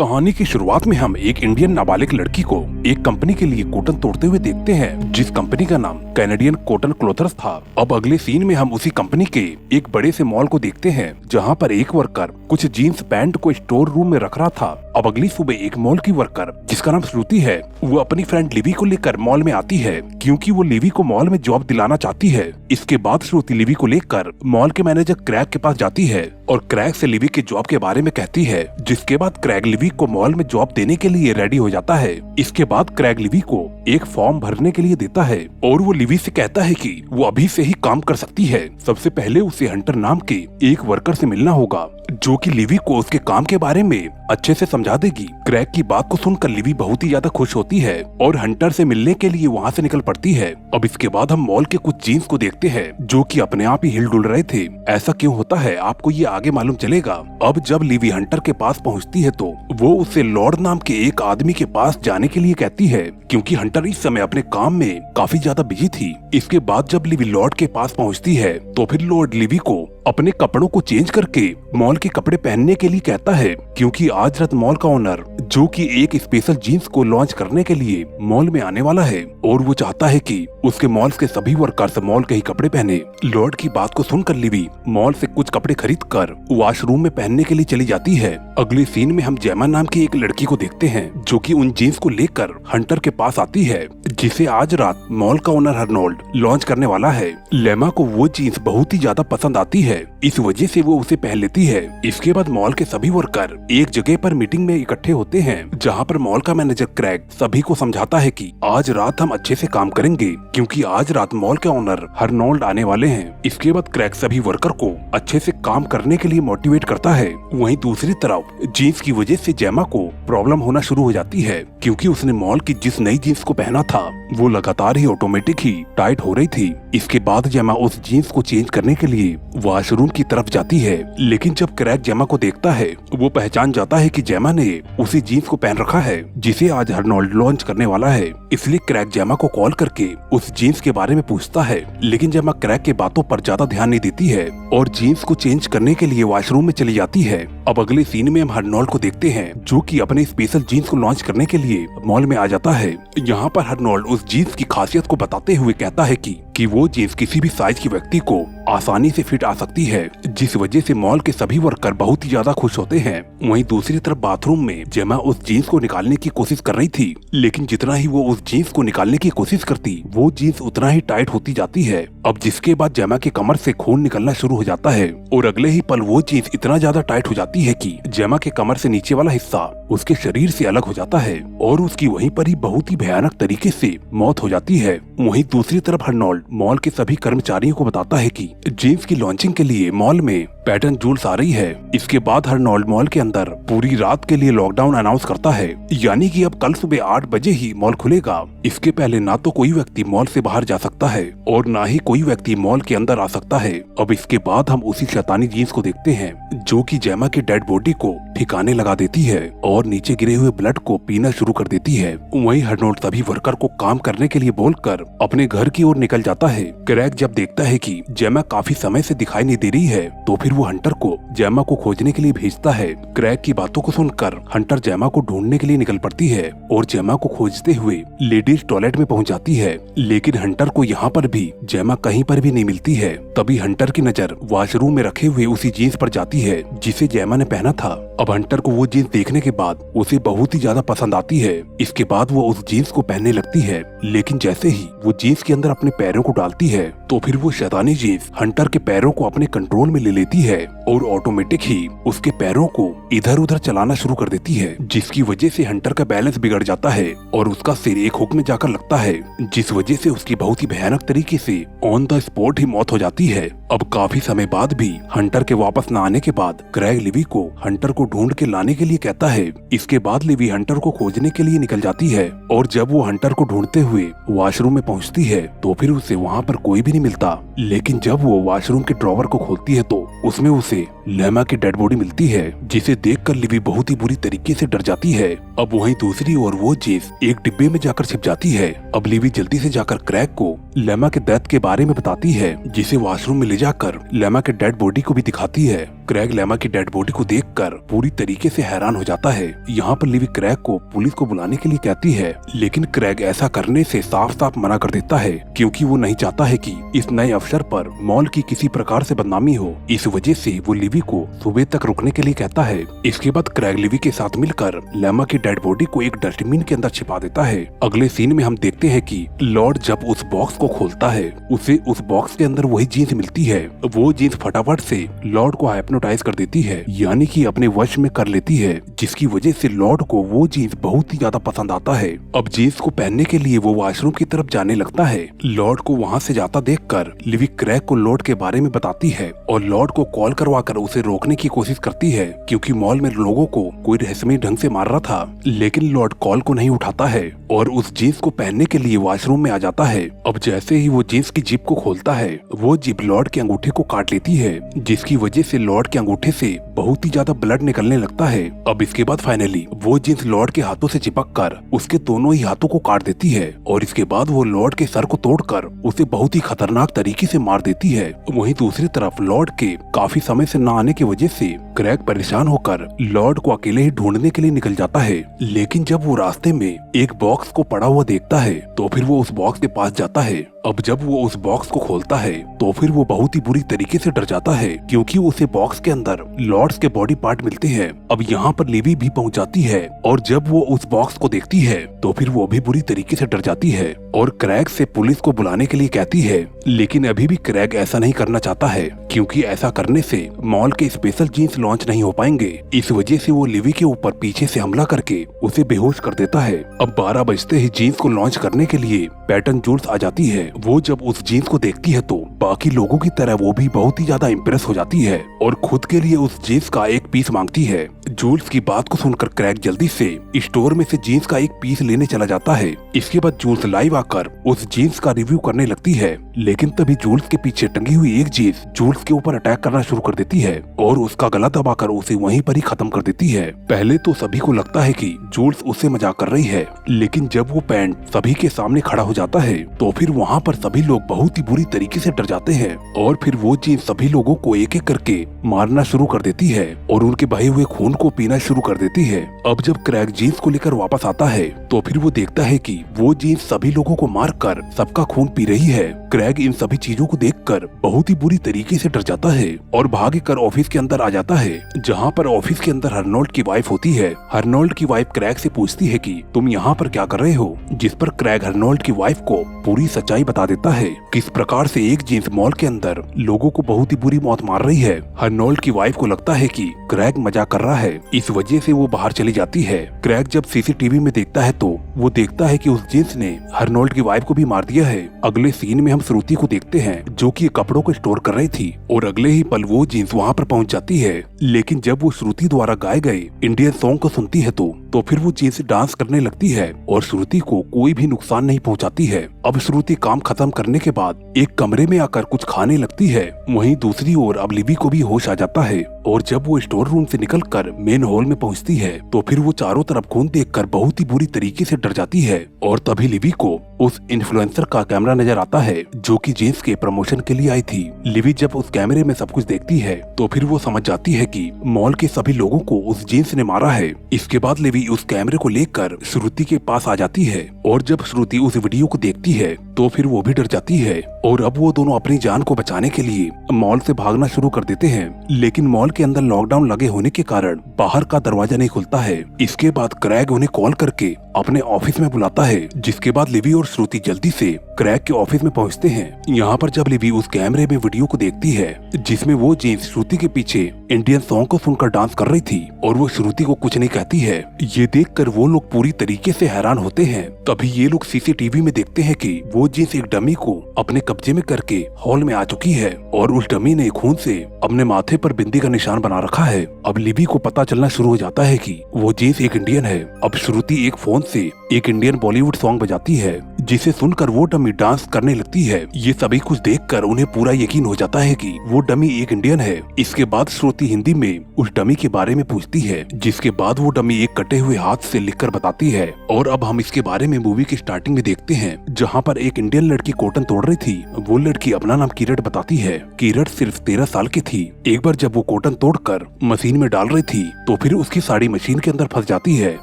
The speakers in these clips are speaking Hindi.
कहानी की शुरुआत में हम एक इंडियन नाबालिग लड़की को एक कंपनी के लिए कॉटन तोड़ते हुए देखते हैं, जिस कंपनी का नाम कैनेडियन कॉटन क्लोथर्स था। अब अगले सीन में हम उसी कंपनी के एक बड़े से मॉल को देखते हैं, जहां पर एक वर्कर कुछ जीन्स पैंट को स्टोर रूम में रख रहा था। अब अगली सुबह एक मॉल की वर्कर जिसका नाम श्रुति है, वो अपनी फ्रेंड लिवी को लेकर मॉल में आती है, क्योंकि वो लिवी को मॉल में जॉब दिलाना चाहती है। इसके बाद श्रुति लिवी को लेकर मॉल के मैनेजर क्रैग के पास जाती है और क्रैग से लिवी के जॉब के बारे में कहती है, जिसके बाद क्रैग लिवी को मॉल में जॉब देने के लिए रेडी हो जाता है। इसके बाद क्रैग लिवी को एक फॉर्म भरने के लिए देता है और वो लिवी से कहता है कि वो अभी से ही काम कर सकती है। सबसे पहले उसे हंटर नाम के एक वर्कर से मिलना होगा, जो कि लिवी को उसके काम के बारे में अच्छे से समझा देगी। क्रैग की बात को सुनकर लिवी बहुत ही ज्यादा खुश होती है और हंटर से मिलने के लिए वहाँ से निकल पड़ती है। अब इसके बाद हम मॉल के कुछ जीन्स को देखते हैं, जो कि अपने आप ही हिल डुल रहे थे। ऐसा क्यों होता है आपको ये आगे मालूम चलेगा। अब जब लिवी हंटर के पास पहुँचती है तो वो उससे लॉर्ड नाम के एक आदमी के पास जाने के लिए कहती है, क्योंकि हंटर इस समय अपने काम में काफी ज्यादा बिजी थी। इसके बाद जब लिवी लॉर्ड के पास पहुँचती है तो फिर लॉर्ड लिवी को अपने कपड़ों को चेंज करके मॉल के कपड़े पहनने के लिए कहता है, क्योंकि आज रात मॉल का ओनर, जो कि एक स्पेशल जीन्स को लॉन्च करने के लिए मॉल में आने वाला है और वो चाहता है कि उसके मॉल के सभी वर्कर्स मॉल के ही कपड़े पहने। लॉर्ड की बात को सुनकर लिवी मॉल से कुछ कपड़े खरीद कर वॉशरूम में पहनने के लिए चली जाती है। अगले सीन में हम जेमा नाम की एक लड़की को देखते हैं, जो कि उन जीन्स को लेकर हंटर के पास आती है, जिसे आज रात मॉल का ओनर हर्नोल्ड लॉन्च करने वाला है। लेमा को वो जीन्स बहुत ही ज्यादा पसंद आती है, इस वजह से वो उसे पहन लेती है। इसके बाद मॉल के सभी वर्कर एक जगह पर मीटिंग में इकट्ठे होते हैं, जहां पर मॉल का मैनेजर क्रैग सभी को समझाता है कि आज रात हम अच्छे से काम करेंगे, क्योंकि आज रात मॉल के ओनर हर्नोल्ड आने वाले हैं। इसके बाद क्रैग सभी वर्कर को अच्छे से काम करने के लिए मोटिवेट करता है। वहीं दूसरी तरफ जीन्स की वजह से जेमा को प्रॉब्लम होना शुरू हो जाती है, क्योंकि उसने मॉल की जिस नई जीन्स को पहना था वो लगातार ही ऑटोमेटिक ही टाइट हो रही थी। इसके बाद जेमा उस जीन्स को चेंज करने के लिए वॉशरूम की तरफ जाती है, लेकिन जब क्रैग जेमा को देखता है वो पहचान जाता है कि जेमा ने उसी जीन्स को पहन रखा है, जिसे आज हर्नोल्ड लॉन्च करने वाला है। इसलिए क्रैग जेमा को कॉल करके उस जीन्स के बारे में पूछता है, लेकिन जेमा क्रैग के बातों पर ज्यादा ध्यान नहीं देती है और जीन्स को चेंज करने के लिए वॉशरूम में चली जाती है। अब अगले सीन में हम हर्नोल्ड को देखते हैं, जो कि अपने स्पेशल जीन्स को लॉन्च करने के लिए मॉल में आ जाता है। यहाँ पर हर्नोल्ड उस जीन्स की खासियत को बताते हुए कहता है कि वो जीन्स किसी भी साइज की व्यक्ति को आसानी से फिट आ सकती है, जिस वजह से मॉल के सभी वर्कर बहुत ही ज्यादा खुश होते हैं। वहीं दूसरी तरफ बाथरूम में जेमा उस जीन्स को निकालने की कोशिश कर रही थी, लेकिन जितना ही वो उस जीन्स को निकालने की कोशिश करती, वो जीन्स उतना ही टाइट होती जाती है। अब जिसके बाद जेमा के कमर से खून निकलना शुरू हो जाता है और अगले ही पल वो जीन्स इतना ज्यादा टाइट हो जाती है कि जेमा के कमर से नीचे वाला हिस्सा उसके शरीर से अलग हो जाता है और उसकी वहीं पर ही बहुत ही भयानक तरीके से मौत हो जाती है। वहीं दूसरी तरफ हर्नोल्ड मॉल के सभी कर्मचारियों को बताता है कि जीन्स की लॉन्चिंग के लिए मॉल में पैटर्न जूल्स आ रही है। इसके बाद हर्नोल्ड मॉल के अंदर पूरी रात के लिए लॉकडाउन अनाउंस करता है, यानी कि अब कल सुबह 8 बजे ही मॉल खुलेगा। इसके पहले ना तो कोई व्यक्ति मॉल से बाहर जा सकता है और ना ही कोई व्यक्ति मॉल के अंदर आ सकता है। अब इसके बाद हम उसी शैतानी जीन्स को देखते हैं, जो कि जेमा के डेड बॉडी को ठिकाने लगा देती है और नीचे गिरे हुए ब्लड को पीना शुरू कर देती है। वहीं हर्नोल्ड सभी वर्कर को काम करने के लिए बोलकर अपने घर की ओर निकल जाता है। क्रैग जब देखता है कि जेमा काफी समय से दिखाई नहीं दे रही है, तो फिर वो हंटर को जेमा को खोजने के लिए भेजता है। क्रैग की बातों को सुनकर हंटर जेमा को ढूंढने के लिए निकल पड़ती है और जेमा को खोजते हुए लेडीज टॉयलेट में पहुंच जाती है, लेकिन हंटर को यहाँ पर भी जेमा कहीं पर भी नहीं मिलती है। तभी हंटर की नजर वॉशरूम में रखे हुए उसी जीन्स पर जाती है, जिसे जेमा ने पहना था। अब हंटर को वो जीन्स देखने के बाद उसे बहुत ही ज्यादा पसंद आती है। इसके बाद वो उस जीन्स को पहनने लगती है, लेकिन जैसे ही वो जीन्स के अंदर अपने पैरों को डालती है, तो फिर वो शैतानी जीन्स हंटर के पैरों को अपने कंट्रोल में ले लेती है और ऑटोमेटिक ही उसके पैरों को इधर उधर चलाना शुरू कर देती है, जिसकी वजह से हंटर का बैलेंस बिगड़ जाता है और उसका सिर एक हुक में जाकर लगता है, जिस वजह से उसकी बहुत ही भयानक तरीके से ऑन द स्पॉट ही मौत हो जाती है। अब काफी समय बाद भी हंटर के वापस न आने के बाद क्रैग लिवी को हंटर को ढूंढ के लाने के लिए कहता है। इसके बाद लिवी हंटर को खोजने के लिए निकल जाती है और जब वो हंटर को ढूंढते हुए वॉशरूम में पहुंचती है, तो फिर उसे वहाँ पर कोई भी नहीं मिलता। लेकिन जब वो वॉशरूम के ड्रॉवर को खोलती है तो उसमें उसे लेमा की डेड बॉडी मिलती है, जिसे देखकर लिवी बहुत ही बुरी तरीके से डर जाती है। अब वहीं दूसरी ओर वो जींस एक डिब्बे में जाकर छिप जाती है। अब लिवी जल्दी से जाकर क्रैग को लेमा के डेथ के बारे में बताती है, जिसे वॉशरूम में ले जाकर लेमा के डेड बॉडी को भी दिखाती है। क्रैग लेमा की डेड बॉडी को देखकर पूरी तरीके से हैरान हो जाता है। यहाँ पर लिवी क्रैग को पुलिस को बुलाने के लिए कहती है, लेकिन क्रैग ऐसा करने से साफ साफ मना कर देता है, क्योंकि वो नहीं चाहता है कि इस नए अफसर पर मॉल की किसी प्रकार से बदनामी हो। इस वजह से वो लिवी को सुबह तक रुकने के लिए कहता है। इसके बाद क्रैग लिवी के साथ मिलकर लेमा की डेड बॉडी को एक डस्टबिन के अंदर छिपा देता है। अगले सीन में हम देखते हैं कि लॉर्ड जब उस बॉक्स को खोलता है, उसे उस बॉक्स के अंदर वही जीन्स मिलती है। वो जीन्स फटाफट से लॉर्ड को हाइप्नोटाइज कर देती है, यानी कि अपने वश में कर लेती है, जिसकी वजह से लॉर्ड को वो जीन्स बहुत ही ज्यादा पसंद आता है। अब जीन्स को पहनने के लिए वो वॉशरूम की तरफ जाने लगता है। लॉर्ड को वहाँ से जाता देखकर लिवी क्रैग को लॉर्ड के बारे में बताती है और लॉर्ड को कॉल करवाकर उसे रोकने की कोशिश करती है, क्योंकि मॉल में लोगों को कोई रहस्यमय ढंग से मार रहा था। लेकिन लॉर्ड कॉल को नहीं उठाता है और उस जीन्स को पहनने के लिए वॉशरूम में आ जाता है। अब जैसे ही वो जीन्स की जिप को खोलता है, वो जिप लॉर्ड के अंगूठे को काट लेती है, जिसकी वजह से लॉर्ड के अंगूठे से बहुत ही ज्यादा ब्लड निकलने लगता है। अब इसके बाद फाइनली वो जीन्स लॉर्ड के हाथों से चिपक कर उसके दोनों ही हाथों को काट देती है और इसके बाद वो लॉर्ड के सर को तोड़कर उसे बहुत ही खतरनाक तरीके से मार देती है। वहीं दूसरी तरफ लॉर्ड के काफी समय से न आने की वजह से क्रैग परेशान होकर लॉर्ड को अकेले ही ढूंढने के लिए निकल जाता है। लेकिन जब वो रास्ते में एक बॉक्स को पड़ा हुआ देखता है, तो फिर वो उस बॉक्स के पास जाता है। अब जब वो उस बॉक्स को खोलता है, तो फिर वो बहुत ही बुरी तरीके से डर जाता है, क्योंकि उसे बॉक्स के अंदर लॉर्ड्स के बॉडी पार्ट मिलते हैं। अब यहाँ पर लिवी भी पहुँच जाती है और जब वो उस बॉक्स को देखती है, तो फिर वो भी बुरी तरीके से डर जाती है और क्रैग से पुलिस को बुलाने के लिए कहती है। लेकिन अभी भी क्रैग ऐसा नहीं करना चाहता है, क्योंकि ऐसा करने से मॉल के स्पेशल जीन्स लॉन्च नहीं हो पाएंगे। इस वजह से वो लिवी के ऊपर पीछे से हमला करके उसे बेहोश कर देता है। अब 12 बजते ही जीन्स को लॉन्च करने के लिए पैटर्न जूल्स आ जाती है। वो जब उस जीन्स को देखती है, तो बाकी लोगों की तरह वो भी बहुत ही ज्यादा इम्प्रेस हो जाती है और खुद के लिए उस जीन्स का एक पीस मांगती है। जूल्स की बात को सुनकर क्रैग जल्दी से स्टोर में से जीन्स का एक पीस लेने चला जाता है। इसके बाद जूल्स लाइव आकर उस जीन्स का रिव्यू करने लगती है, लेकिन तभी जूल्स के पीछे टंगी हुई एक जीन्स जूल्स के ऊपर अटैक करना शुरू कर देती है और उसका गला दबाकर उसे वहीं पर ही खत्म कर देती है। पहले तो सभी को लगता है कि जूल्स उससे मजाक कर रही है, लेकिन जब वो पैंट सभी के सामने खड़ा हो जाता है, तो फिर वहाँ पर सभी लोग बहुत ही बुरी तरीके से डर जाते हैं और फिर वो जीन्स सभी लोगों को एक एक करके मारना शुरू कर देती है और उनके बहे हुए खून को पीना शुरू कर देती है। अब जब क्रैग जीन्स को लेकर वापस आता है, तो फिर वो देखता है कि वो जीन्स सभी लोगों को मारकर सबका खून पी रही है। क्रैग इन सभी चीजों को देखकर बहुत ही बुरी तरीके से डर जाता है और भागकर ऑफिस के अंदर आ जाता है, जहाँ पर ऑफिस के अंदर हर्नोल्ड की वाइफ होती है। हर्नोल्ड की वाइफ क्रैग से पूछती है कि तुम यहाँ पर क्या कर रहे हो, जिस पर क्रैग हर्नोल्ड की वाइफ को पूरी सच्चाई बता देता है, किस प्रकार से एक जीन्स मॉल के अंदर लोगों को बहुत ही बुरी मौत मार रही है। हर्नोल्ड की वाइफ को लगता है कि क्रैग मजाक कर रहा है, इस वजह से वो बाहर चली जाती है। क्रैग जब सीसीटीवी में देखता है, तो वो देखता है कि उस जीन्स ने हर्नोल्ड की वाइफ को भी मार दिया है। अगले सीन में हम श्रुति को देखते हैं, जो कि कपड़ों को स्टोर कर रही थी और अगले ही पल वो जीन्स वहाँ पर पहुँच जाती है। लेकिन जब वो श्रुति द्वारा गाए गए इंडियन सॉन्ग को सुनती है, तो फिर वो जीन्स डांस करने लगती है और श्रुति को कोई भी नुकसान नहीं पहुंचाती है। अब श्रुति काम खत्म करने के बाद एक कमरे में आकर कुछ खाने लगती है। वहीं दूसरी ओर अब लिवी को भी होश आ जाता है और जब वो स्टोर रूम से निकलकर मेन हॉल में पहुंचती है, तो फिर वो चारों तरफ खून देखकर बहुत ही बुरी तरीके से डर जाती है और तभी लिवी को उस इन्फ्लुएंसर का कैमरा नजर आता है, जो कि जीन्स के प्रमोशन के लिए आई थी। लिवी जब उस कैमरे में सब कुछ देखती है, तो फिर वो समझ जाती है कि मॉल के सभी लोगों को उस जीन्स ने मारा है। इसके बाद लिवी उस कैमरे को लेकर श्रुति के पास आ जाती है और जब श्रुति उस वीडियो को देखती है, तो फिर वो भी डर जाती है और अब वो दोनों अपनी जान को बचाने के लिए मॉल से भागना शुरू कर देते हैं। लेकिन मॉल के अंदर लॉकडाउन लगे होने के कारण बाहर का दरवाजा नहीं खुलता है। इसके बाद क्रैग उन्हें कॉल करके अपने ऑफिस में बुलाता है, जिसके बाद लिवी और श्रुति जल्दी से क्रैग के ऑफिस में पहुंचते हैं। यहाँ पर जब लिवी उस कैमरे में वीडियो को देखती है, जिसमें वो जीन्स श्रुति के पीछे इंडियन सॉन्ग को सुनकर डांस कर रही थी और वो श्रुति को कुछ नहीं कहती है, ये देखकर वो लोग पूरी तरीके से हैरान होते हैं। तभी ये लोग सीसीटीवी में देखते हैं कि वो जीन्स एक डमी को अपने कब्जे में करके हॉल में आ चुकी है और उस डमी ने खून से अपने माथे पर बिंदी का निशान बना रखा है। अब लिवी को पता चलना शुरू हो जाता है कि वो जीन्स एक इंडियन है। अब श्रुति एक फोन से एक इंडियन बॉलीवुड सॉन्ग बजाती है, जिसे सुनकर वो डमी डमी डांस करने लगती है। ये सभी कुछ देखकर उन्हें पूरा यकीन हो जाता है कि वो डमी एक इंडियन है। इसके बाद श्रुति हिंदी में उस डमी के बारे में पूछती है, जिसके बाद वो डमी एक कटे हुए हाथ से लिखकर बताती है। और अब हम इसके बारे में मूवी की स्टार्टिंग में देखते हैं, जहाँ पर एक इंडियन लड़की कॉटन तोड़ रही थी। वो लड़की अपना नाम किरट बताती है। किरट सिर्फ 13 साल की थी। एक बार जब वो कॉटन तोड़कर मशीन में डाल रही थी तो फिर उसकी साड़ी मशीन के अंदर फंस जाती है।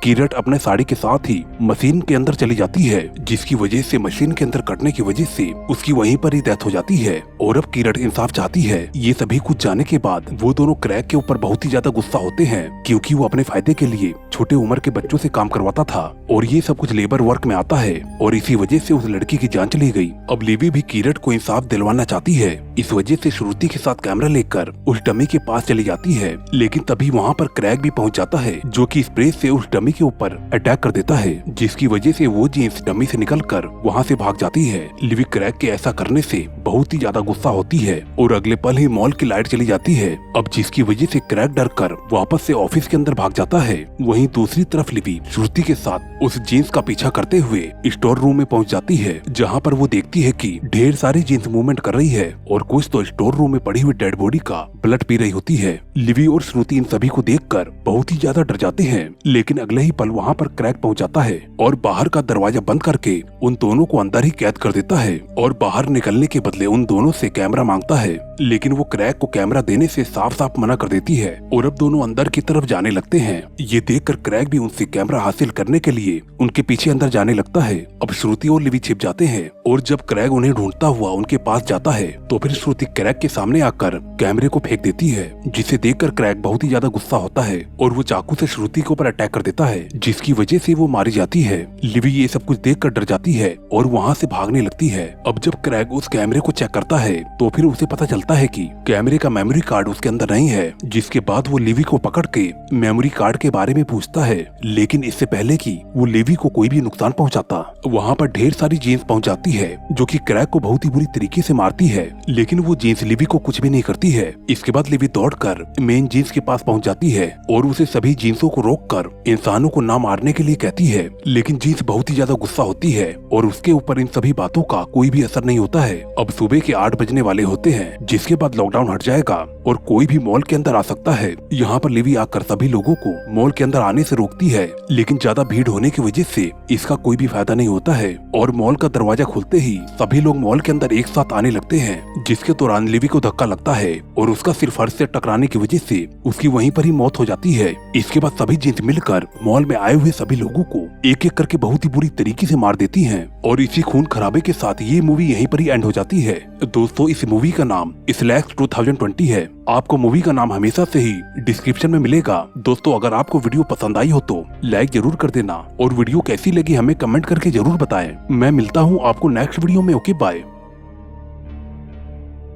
किरट अपने साड़ी के साथ ही मशीन के अंदर चली जाती है, जिसकी वजह से मशीन के अंदर कटने की वजह से उसकी वहीं पर ही डेथ हो जाती है। और अब किरट इंसाफ चाहती है। ये सभी कुछ जाने के बाद वो दोनों क्रैग के ऊपर बहुत ही ज्यादा गुस्सा होते हैं, क्योंकि वो अपने फायदे के लिए छोटे उम्र के बच्चों से काम करवाता था और ये सब कुछ लेबर वर्क में आता है और इसी वजह से उस लड़की की जान चली गई। अब लिवी भी किरट को इंसाफ दिलवाना चाहती है। इस वजह से श्रुति के साथ कैमरा लेकर उस डमी के पास चली जाती है, लेकिन तभी वहाँ पर क्रैग भी पहुँच जाता है, जो कि स्प्रे से उस डमी के ऊपर अटैक कर देता है, जिसकी वजह से वो जीन्स डमी से निकलकर वहाँ से भाग जाती है। लिवी क्रैग के ऐसा करने से बहुत ही ज्यादा गुस्सा होती है और अगले पल ही मॉल की लाइट चली जाती है। अब जिसकी वजह से क्रैग डर कर वापस से ऑफिस के अंदर भाग जाता है। वहीं दूसरी तरफ लिवी श्रुति के साथ उस जीन्स का पीछा करते हुए स्टोर रूम में पहुंच जाती है, जहां पर वो देखती है कि ढेर सारी जीन्स मूवमेंट कर रही है और कुछ तो स्टोर रूम में पड़ी हुई डेड बॉडी का ब्लड पी रही होती है। लिवी और श्रुति इन सभी को देखकर बहुत ही ज्यादा डर जाते हैं, लेकिन अगले ही पल वहाँ पर क्रैग पहुँच जाता है और बाहर का दरवाजा बंद करके उन दोनों को अंदर ही कैद कर देता है और बाहर निकलने के बदले उन दोनों से कैमरा मांगता है, लेकिन वो क्रैग को कैमरा देने से साफ साफ मना कर देती है और अब दोनों अंदर की तरफ जाने लगते हैं। ये देखकर क्रैग भी उनसे कैमरा हासिल करने के लिए उनके पीछे अंदर जाने लगता है। अब श्रुति और लिवी छिप जाते हैं और जब क्रैग उन्हें ढूंढता हुआ उनके पास जाता है तो फिर श्रुति क्रैग के सामने आकर कैमरे को फेंक देती है, जिसे देखकर क्रैग बहुत ही ज्यादा गुस्सा होता है और वो चाकू से श्रुति के ऊपर अटैक कर देता है, जिसकी वजह से वो मारी जाती है। लिवी ये सब कुछ देखकर डर जाती है और वहाँ से भागने लगती है। अब जब क्रैग उस कैमरे को चेक करता है तो फिर उसे पता चलता है कि कैमरे का मेमोरी कार्ड उसके अंदर नहीं है, जिसके बाद वो लिवी को पकड़ के मेमोरी कार्ड के बारे में पूछता है, लेकिन इससे पहले कि वो लिवी को कोई भी नुकसान पहुंचाता, वहाँ पर ढेर सारी जीन्स पहुंच जाती है, जो कि क्रैग को बहुत ही बुरी तरीके से मारती है, लेकिन वो जीन्स लिवी को कुछ भी नहीं करती है। इसके बाद लिवी दौड़कर मेन जीन्स के पास पहुंच जाती है और उसे सभी जीन्सों को रोककर इंसानों को ना मारने के लिए कहती है, लेकिन जीन्स बहुत ही ज्यादा गुस्सा होती है और उसके ऊपर इन सभी बातों का कोई भी असर नहीं होता है। अब सुबह के 8 बजने वाले होते हैं, जिसके बाद लॉकडाउन हट जाएगा और कोई भी मॉल के अंदर आ सकता है। यहाँ पर लिवी आकर सभी लोगों को मॉल के अंदर आने से रोकती है, लेकिन ज्यादा भीड़ होने की वजह से इसका कोई भी फायदा नहीं होता है और मॉल का दरवाजा खुलते ही सभी लोग मॉल के अंदर एक साथ आने लगते हैं, जिसके दौरान लिवी को धक्का लगता है और उसका सिर फर्श से टकराने की वजह से उसकी वहीं पर ही मौत हो जाती है। इसके बाद सभी जीन्स मिलकर मॉल में आए हुए सभी लोगों को एक एक करके बहुत ही बुरी तरीके से मार देती हैं और इसी खून खराबे के साथ ये मूवी यहीं पर ही एंड हो जाती है। दोस्तों, इस मूवी का नाम स्लैक्स 2020 है। आपको मूवी का नाम हमेशा से ही डिस्क्रिप्शन में मिलेगा। दोस्तों, अगर आपको वीडियो पसंद आई हो तो लाइक जरूर कर देना और वीडियो कैसी लगी हमें कमेंट करके जरूर बताएं। मैं मिलता हूँ आपको नेक्स्ट वीडियो में। Okay, bye.